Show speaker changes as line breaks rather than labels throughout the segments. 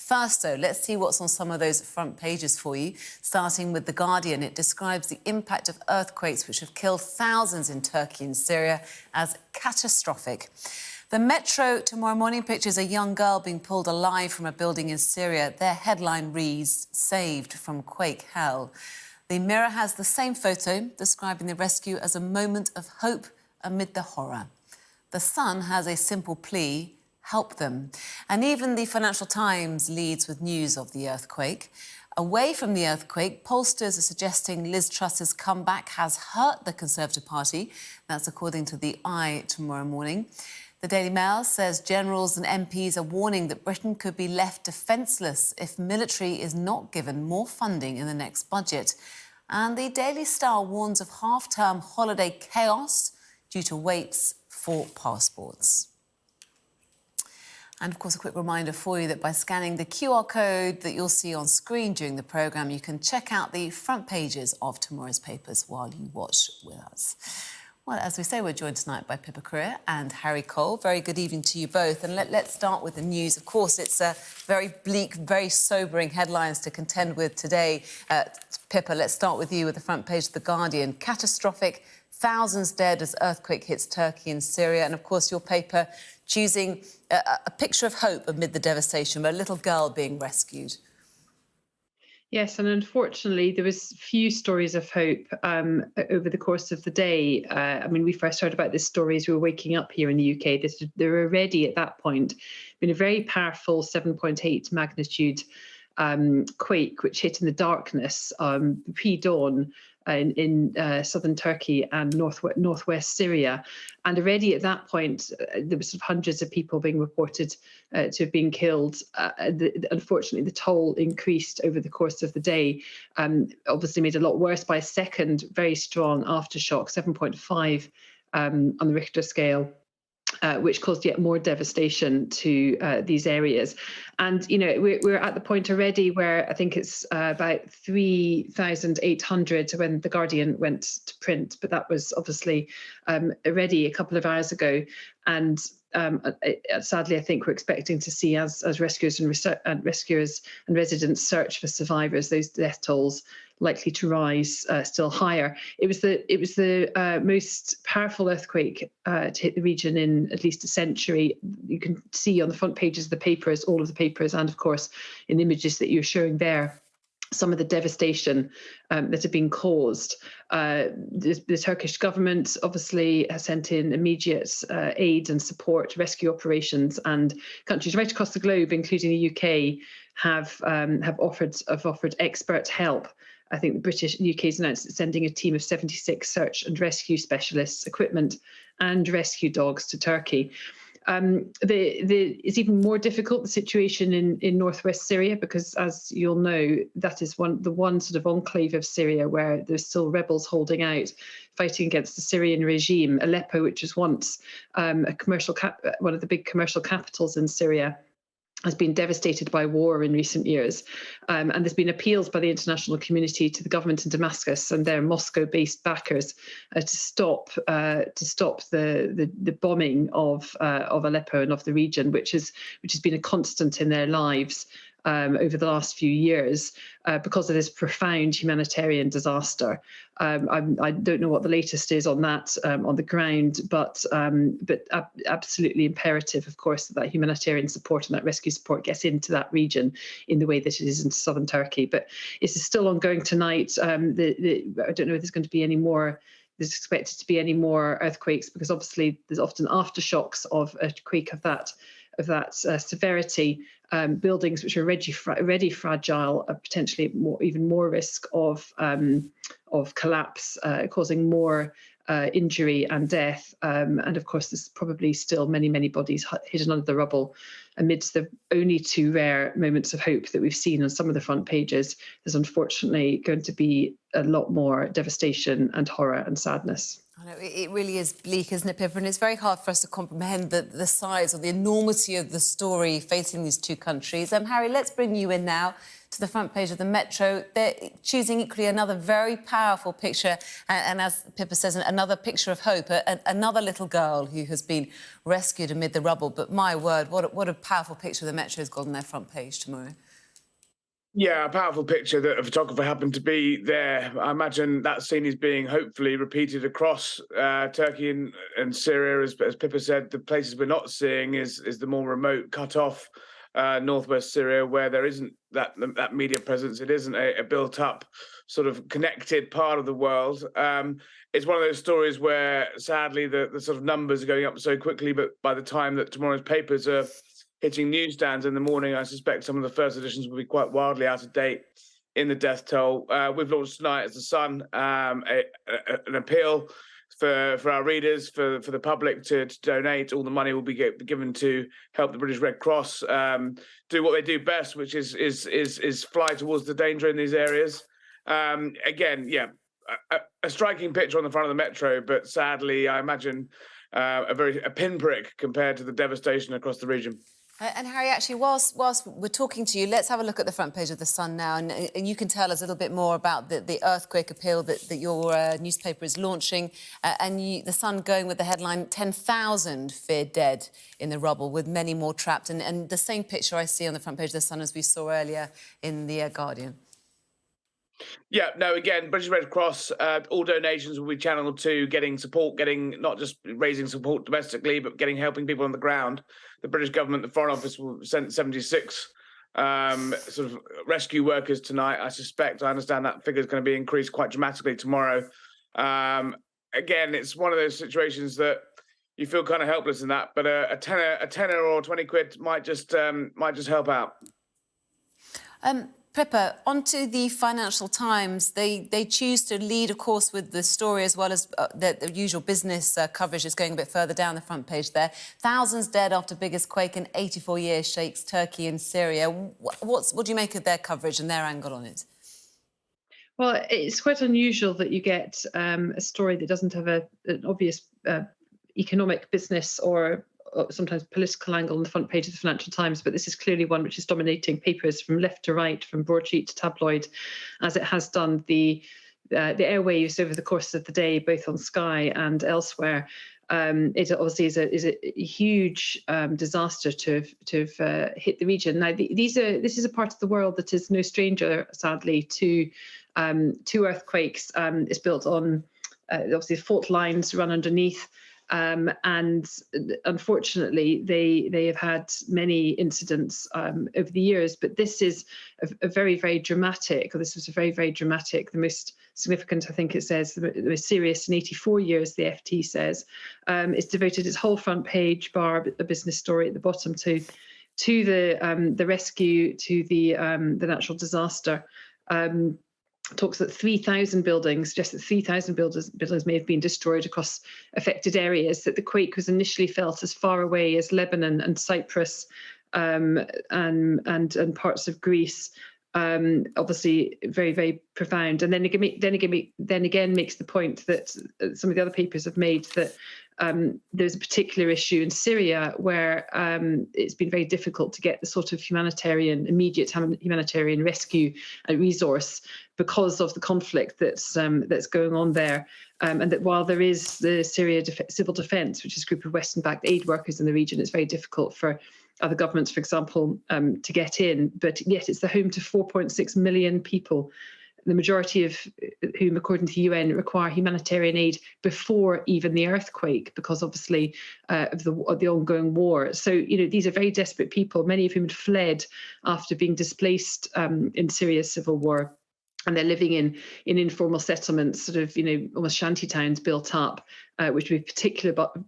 First, though, let's see what's on some of those front pages for you. Starting with The Guardian, it describes the impact of earthquakes which have killed thousands in Turkey and Syria as catastrophic. The Metro tomorrow morning pictures a young girl being pulled alive from a building in Syria. Their headline reads, "Saved from quake hell." The Mirror has the same photo, describing the rescue as a moment of hope amid the horror. The Sun has a simple plea: help them. And even the Financial Times leads with news of the earthquake. Away from the earthquake, pollsters are suggesting Liz Truss's comeback has hurt the Conservative Party. That's according to the Eye tomorrow morning. The Daily Mail says generals and MPs are warning that Britain could be left defenceless if military is not given more funding in the next budget. And the Daily Star warns of half-term holiday chaos due to waits for passports. And, of course, a quick reminder for you that by scanning the QR code that you'll see on screen during the programme, you can check out the front pages of tomorrow's papers while you watch with us. Well, as we say, we're joined tonight by Pippa Crerar and Harry Cole. Very good evening to you both. And let's start with the news. Of course, it's very bleak, very sobering headlines to contend with today. Pippa, let's start with you with the front page of The Guardian. Catastrophic, thousands dead as earthquake hits Turkey and Syria. And, of course, your paper choosing a picture of hope amid the devastation, where a little girl being rescued.
Yes, and unfortunately, there was few stories of hope over the course of the day. I mean, we first heard about this story as we were waking up here in the UK. There were already at that point been a very powerful 7.8 magnitude quake, which hit in the darkness pre-dawn in southern Turkey and northwest Syria. And already at that point, there were sort of hundreds of people being reported to have been killed. Unfortunately, the toll increased over the course of the day, obviously made a lot worse by a second very strong aftershock, 7.5 on the Richter scale. Which caused yet more devastation to these areas. And, you know, we're at the point already where I think it's about 3,800 when The Guardian went to print, but that was obviously already a couple of hours ago. And sadly, I think we're expecting to see as rescuers and residents search for survivors, those death tolls likely to rise still higher. It was the most powerful earthquake to hit the region in at least a century. You can see on the front pages of the papers, all of the papers, and of course in the images that you're showing there, some of the devastation that had been caused. The Turkish government obviously has sent in immediate aid and support, rescue operations, and countries right across the globe, including the UK, have offered expert help. I think the UK has announced it's sending a team of 76 search and rescue specialists, equipment, and rescue dogs to Turkey. It's even more difficult, the situation in northwest Syria, because, as you'll know, that is the one sort of enclave of Syria where there's still rebels holding out, fighting against the Syrian regime. Aleppo, which was once one of the big commercial capitals in Syria, has been devastated by war in recent years. And there's been appeals by the international community to the government in Damascus and their Moscow-based backers to stop the bombing of Aleppo and of the region, which has been a constant in their lives over the last few years because of this profound humanitarian disaster. I don't know what the latest is on that on the ground, but absolutely imperative, of course, that humanitarian support and that rescue support gets into that region in the way that it is into southern Turkey. But it's still ongoing tonight. I don't know if there's going to be any more. There's expected to be any more earthquakes, because obviously there's often aftershocks of a quake of that severity. Buildings which are already fragile are potentially even more risk of collapse, causing more injury and death. And of course, there's probably still many bodies hidden under the rubble. Amidst the only two rare moments of hope that we've seen on some of the front pages, there's unfortunately going to be a lot more devastation and horror and sadness.
I know, it really is bleak, isn't it, Pippa? And it's very hard for us to comprehend the size or the enormity of the story facing these two countries. Harry, let's bring you in now to the front page of the Metro. They're choosing equally another very powerful picture, and as Pippa says, another picture of hope, another little girl who has been rescued amid the rubble. But my word, what a powerful picture the Metro has got on their front page tomorrow.
Yeah, a powerful picture that a photographer happened to be there. I imagine that scene is being hopefully repeated across Turkey and Syria. As Pippa said, the places we're not seeing is the more remote, cut off northwest Syria, where there isn't that media presence. It isn't a built-up, sort of connected part of the world. It's one of those stories where, sadly, the sort of numbers are going up so quickly, but by the time that tomorrow's papers are hitting newsstands in the morning, I suspect some of the first editions will be quite wildly out of date in the death toll. We've launched tonight as The Sun an appeal for our readers, for the public to donate. All the money will be given to help the British Red Cross do what they do best, which is fly towards the danger in these areas. Again, yeah, a striking picture on the front of the Metro, but sadly, I imagine a pinprick compared to the devastation across the region.
And Harry, actually, whilst we're talking to you, let's have a look at the front page of The Sun now, and you can tell us a little bit more about the earthquake appeal that your newspaper is launching. The Sun going with the headline, 10,000 feared dead in the rubble, with many more trapped. And the same picture I see on the front page of The Sun as we saw earlier in the Guardian.
Yeah, no, again, British Red Cross, all donations will be channeled to getting support, getting not just raising support domestically, but helping people on the ground. The British government, the Foreign Office, will send 76 sort of rescue workers tonight. I understand that figure is going to be increased quite dramatically tomorrow. Again, it's one of those situations that you feel kind of helpless in that, but a tenner or 20 quid might just help out.
Pippa, onto the Financial Times. They choose to lead, of course, with the story as well as the usual business coverage is going a bit further down the front page there. Thousands dead after biggest quake in 84 years shakes Turkey and Syria. What do you make of their coverage and their angle on it?
Well, it's quite unusual that you get a story that doesn't have an obvious economic, business or sometimes political angle on the front page of the Financial Times, but this is clearly one which is dominating papers from left to right, from broadsheet to tabloid, as it has done the airwaves over the course of the day, both on Sky and elsewhere. It obviously is a huge disaster to have hit the region. Now, this is a part of the world that is no stranger, sadly, to earthquakes. It's built on obviously fault lines run underneath. And unfortunately, they have had many incidents over the years, but this is a very, very dramatic, or this was a very, very dramatic, the most significant, I think it says, the most serious in 84 years, the FT says. It's devoted its whole front page, bar a business story at the bottom, to the rescue, to the natural disaster. Talks that 3,000 buildings, just that 3,000 buildings may have been destroyed across affected areas, that the quake was initially felt as far away as Lebanon and Cyprus and parts of Greece. Obviously very, very profound. And then again makes the point that some of the other papers have made, that there's a particular issue in Syria where it's been very difficult to get the sort of immediate humanitarian rescue resource because of the conflict that's going on there. And that while there is the Syria Civil Defence, which is a group of Western-backed aid workers in the region, it's very difficult for other governments, for example, to get in. But yet it's the home to 4.6 million people, the majority of whom, according to the UN, require humanitarian aid before even the earthquake, because obviously of the ongoing war. So, these are very desperate people, many of whom had fled after being displaced in Syria's civil war. And they're living in informal settlements, sort of, almost shanty towns built up, which would be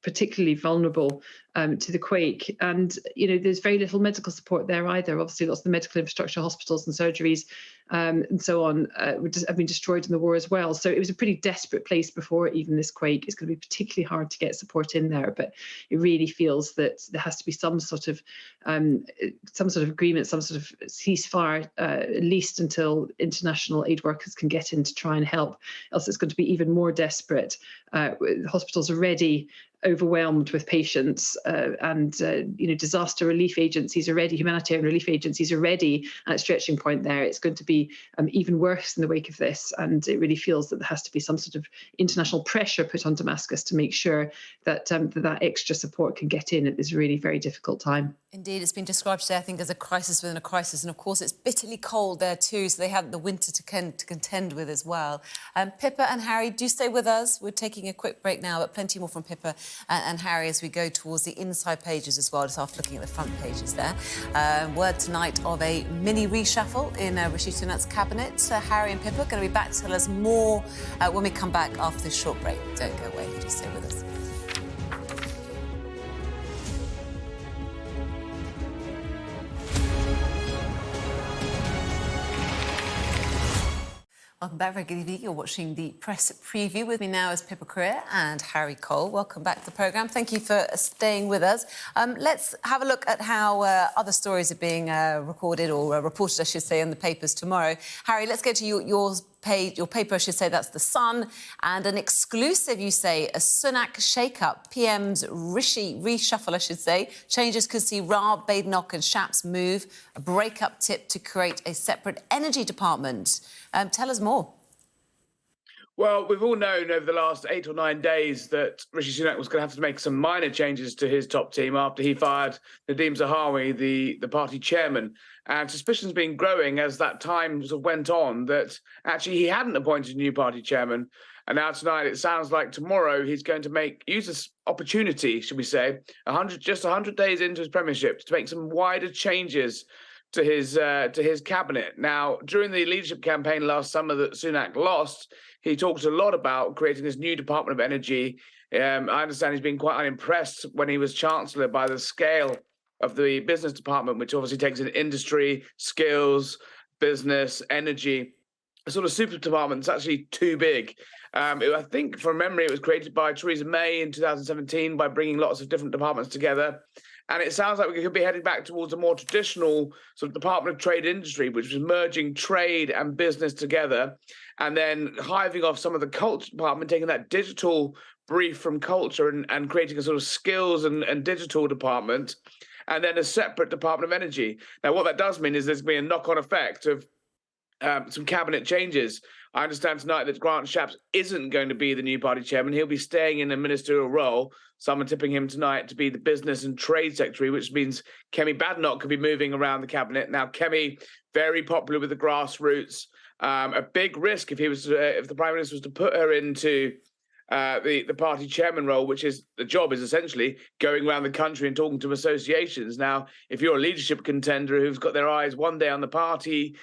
particularly vulnerable to the quake. And, there's very little medical support there either. Obviously, lots of the medical infrastructure, hospitals and surgeries and so on have been destroyed in the war as well. So it was a pretty desperate place before even this quake. It's going to be particularly hard to get support in there, but it really feels that there has to be some sort of agreement, some sort of ceasefire, at least until international aid workers can get in to try and help. Else it's going to be even more desperate. Hospitals are already overwhelmed with patients, and disaster relief agencies are ready, humanitarian relief agencies are ready at stretching point there. It's going to be even worse in the wake of this, and it really feels that there has to be some sort of international pressure put on Damascus to make sure that that extra support can get in at this really very difficult time.
Indeed, it's been described today, I think, as a crisis within a crisis. And of course, it's bitterly cold there too, so they have the winter to contend with as well. Pippa and Harry, do stay with us. We're taking a quick break now, but plenty more from Pippa and Harry as we go towards the inside pages as well, just after looking at the front pages there. Word tonight of a mini reshuffle in Rishi Sunak's cabinet. Harry and Pippa are going to be back to tell us more when we come back after this short break. Don't go away, just stay with us. Welcome back, very good evening. You're watching the press preview. With me now is Pippa Crerar and Harry Cole. Welcome back to the programme. Thank you for staying with us. Let's have a look at how other stories are being recorded or reported, I should say, in the papers tomorrow. Harry, let's go to your paper, I should say, that's The Sun, and an exclusive, you say, a Sunak shake-up, PM's Rishi reshuffle, I should say. Changes could see Raab, Badenoch and Shapps move, a break-up tip to create a separate energy department. Tell us more.
Well, we've all known over the last 8 or 9 days that Rishi Sunak was going to have to make some minor changes to his top team after he fired Nadhim Zahawi, the party chairman. And suspicions been growing as that time sort of went on that actually he hadn't appointed a new party chairman. And now tonight, it sounds like tomorrow he's going to use this opportunity, should we say, 100 days into his premiership, to make some wider changes to his cabinet. Now, during the leadership campaign last summer that Sunak lost, he talked a lot about creating this new Department of Energy. I understand he's been quite unimpressed when he was Chancellor by the scale of the business department, which obviously takes in industry, skills, business, energy. A sort of super department that's actually too big. I think, from memory, it was created by Theresa May in 2017 by bringing lots of different departments together. And it sounds like we could be headed back towards a more traditional sort of Department of Trade Industry, which was merging trade and business together, and then hiving off some of the culture department, taking that digital brief from culture and creating a sort of skills and digital department, and then a separate Department of Energy. Now, what that does mean is there's going to be a knock-on effect of some cabinet changes. I understand tonight that Grant Shapps isn't going to be the new party chairman. He'll be staying in a ministerial role. Someone tipping him tonight to be the business and trade secretary, which means Kemi Badenoch could be moving around the cabinet. Now, Kemi, very popular with the grassroots. A big risk if the Prime Minister was to put her into the party chairman role, which is the job is essentially going around the country and talking to associations. Now, if you're a leadership contender who's got their eyes one day on the party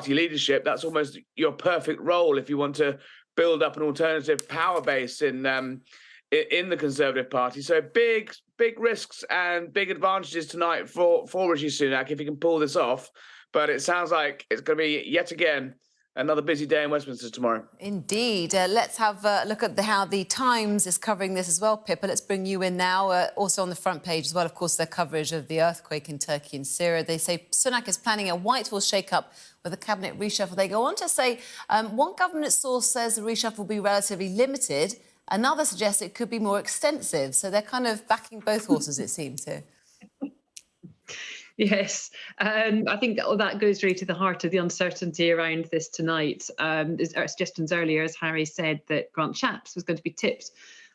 leadership, that's almost your perfect role if you want to build up an alternative power base in the Conservative Party. So big risks and big advantages tonight for Rishi Sunak if he can pull this off. But it sounds like it's going to be yet again another busy day in Westminster tomorrow.
Indeed. Let's have a look at how the Times is covering this as well, Pippa. Let's bring you in now. Also on the front page as well, of course, their coverage of the earthquake in Turkey and Syria. They say Sunak is planning a Whitehall shake-up with a cabinet reshuffle. They go on to say one government source says the reshuffle will be relatively limited. Another suggests it could be more extensive. So they're kind of backing both horses, it seems, here.
Yes, I think that goes really to the heart of the uncertainty around this tonight. There's suggestions earlier, as Harry said, that Grant Shapps was going to be tipped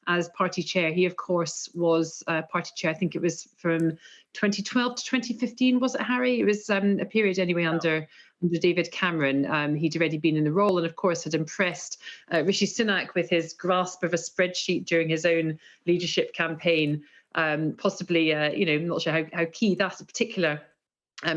as party chair. He, of course, was party chair. I think it was from 2012 to 2015, was it, Harry? It was a period anyway under David Cameron. He'd already been in the role and, of course, had impressed Rishi Sunak with his grasp of a spreadsheet during his own leadership campaign. Possibly, I'm not sure how key that particular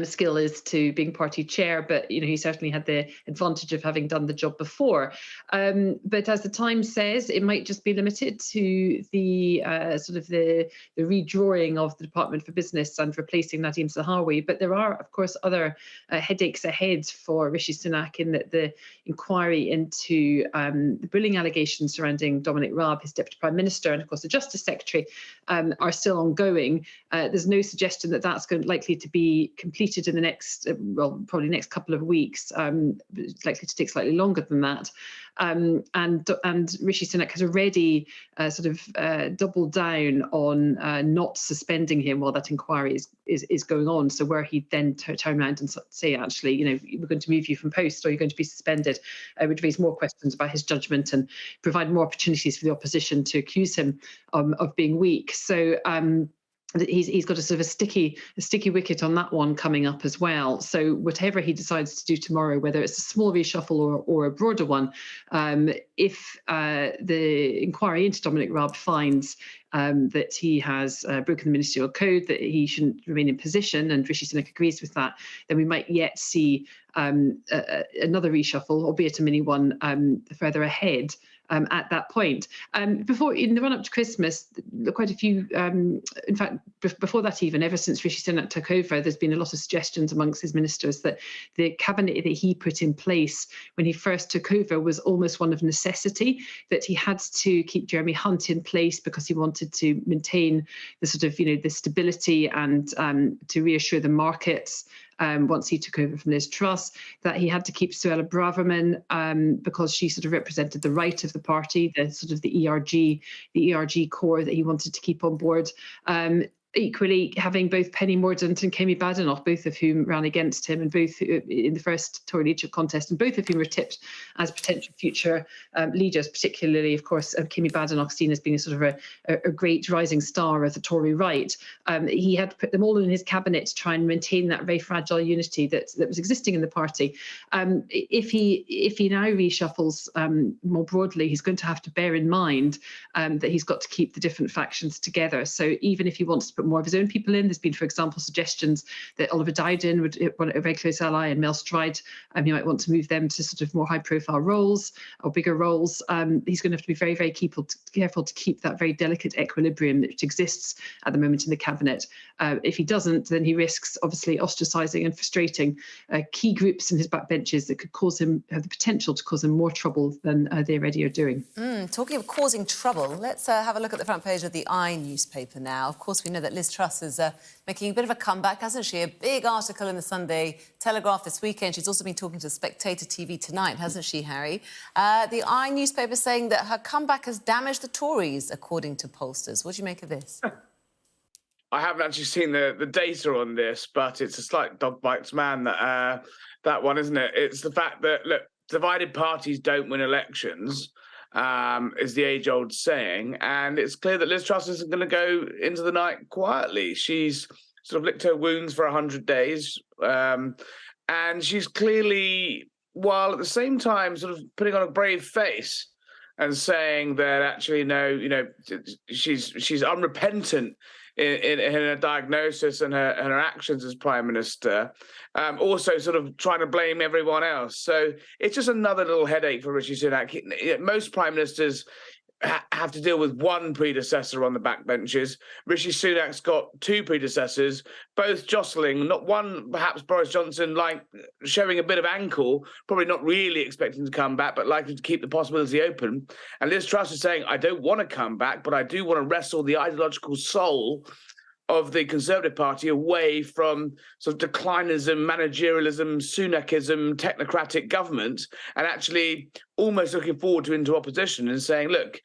skill is to being party chair, but he certainly had the advantage of having done the job before. But as the Times says, it might just be limited to the sort of the redrawing of the Department for Business and replacing Nadeem Zahawi. But there are, of course, other headaches ahead for Rishi Sunak, in that the inquiry into the bullying allegations surrounding Dominic Raab, his Deputy Prime Minister, and of course the Justice Secretary, are still ongoing. There's no suggestion that that's likely to be completed in the next, probably next couple of weeks. It's likely to take slightly longer than that. And Rishi Sunak has already sort of doubled down on not suspending him while that inquiry is going on. So where he then turn around and say, actually, we're going to move you from post, or you're going to be suspended, would raise more questions about his judgment and provide more opportunities for the opposition to accuse him of being weak. So he's got a sort of a sticky wicket on that one coming up as well. So whatever he decides to do tomorrow, whether it's a small reshuffle or a broader one, if the inquiry into Dominic Raab finds that he has broken the ministerial code, that he shouldn't remain in position, and Rishi Sunak agrees with that, then we might yet see another reshuffle, albeit a mini one, further ahead. At that point. Before, in the run-up to Christmas, quite a few, in fact, before that even, ever since Rishi Sunak took over, there's been a lot of suggestions amongst his ministers that the cabinet that he put in place when he first took over was almost one of necessity, that he had to keep Jeremy Hunt in place because he wanted to maintain the sort of, the stability and to reassure the markets. Once he took over from Liz Truss, that he had to keep Suella Braverman because she sort of represented the right of the party, the sort of the ERG core that he wanted to keep on board. Equally, having both Penny Mordaunt and Kemi Badenoch, both of whom ran against him, and both in the first Tory leadership contest, and both of whom were tipped as potential future leaders, particularly, of course, Kemi Badenoch, seen as being a sort of a great rising star of the Tory right. He had to put them all in his cabinet to try and maintain that very fragile unity that was existing in the party. If he now reshuffles more broadly, he's going to have to bear in mind that he's got to keep the different factions together. So even if he wants to put more of his own people in, there's been, for example, suggestions that Oliver Dowden would want a very close ally, and Mel Stride, he might want to move them to sort of more high-profile roles or bigger roles. He's going to have to be very, very careful to keep that very delicate equilibrium that exists at the moment in the cabinet. If he doesn't, then he risks obviously ostracising and frustrating key groups in his backbenches that could have the potential to cause him more trouble than they already are doing.
Talking of causing trouble, let's have a look at the front page of the I newspaper now. Of course, we know that Liz Truss is making a bit of a comeback, hasn't she? A big article in the Sunday Telegraph this weekend. She's also been talking to Spectator TV tonight, hasn't she, Harry? The I newspaper saying that her comeback has damaged the Tories, according to pollsters. What do you make of this?
I haven't actually seen the data on this, but it's a slight dog bites man, that one, isn't it? It's the fact that, look, divided parties don't win elections, is the age-old saying, and it's clear that Liz Truss isn't going to go into the night quietly. She's sort of licked her wounds for 100 days, and she's clearly, while at the same time sort of putting on a brave face and saying that actually, no, she's unrepentant in her diagnosis and her actions as Prime Minister, also sort of trying to blame everyone else. So it's just another little headache for Rishi Sunak. Most Prime Ministers have to deal with one predecessor on the backbenches. Rishi Sunak's got two predecessors, both jostling, not one, perhaps Boris Johnson, like showing a bit of ankle, probably not really expecting to come back, but likely to keep the possibility open. And Liz Truss is saying, I don't want to come back, but I do want to wrestle the ideological soul of the Conservative Party away from sort of declinism, managerialism, Sunakism, technocratic government, and actually almost looking forward to into opposition and saying, look,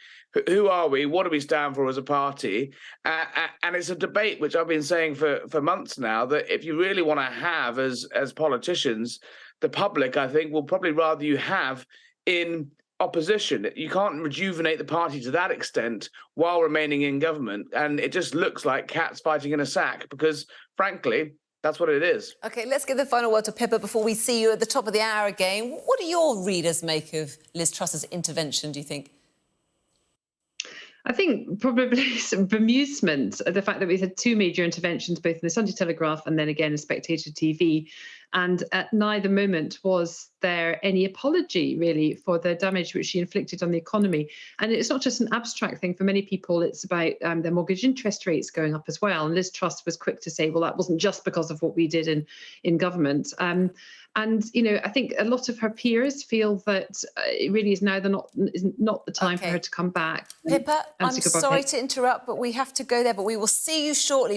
who are we? What do we stand for as a party? And it's a debate which I've been saying for months now, that if you really want to have as politicians, the public, I think, will probably rather you have in opposition. You can't rejuvenate the party to that extent while remaining in government. And it just looks like cats fighting in a sack because, frankly, that's what it is.
OK, let's give the final word to Pippa before we see you at the top of the hour again. What do your readers make of Liz Truss's intervention, do you think?
I think probably some bemusement at the fact that we had two major interventions, both in the Sunday Telegraph and then again in Spectator TV. And at neither moment was there any apology, really, for the damage which she inflicted on the economy. And it's not just an abstract thing for many people, it's about their mortgage interest rates going up as well. And Liz Truss was quick to say, well, that wasn't just because of what we did in government. And, you know, I think a lot of her peers feel that it really is now not the time for her to come back.
Pippa, I'm
to go back.
sorry to interrupt, but we have to go there. But we will see you shortly.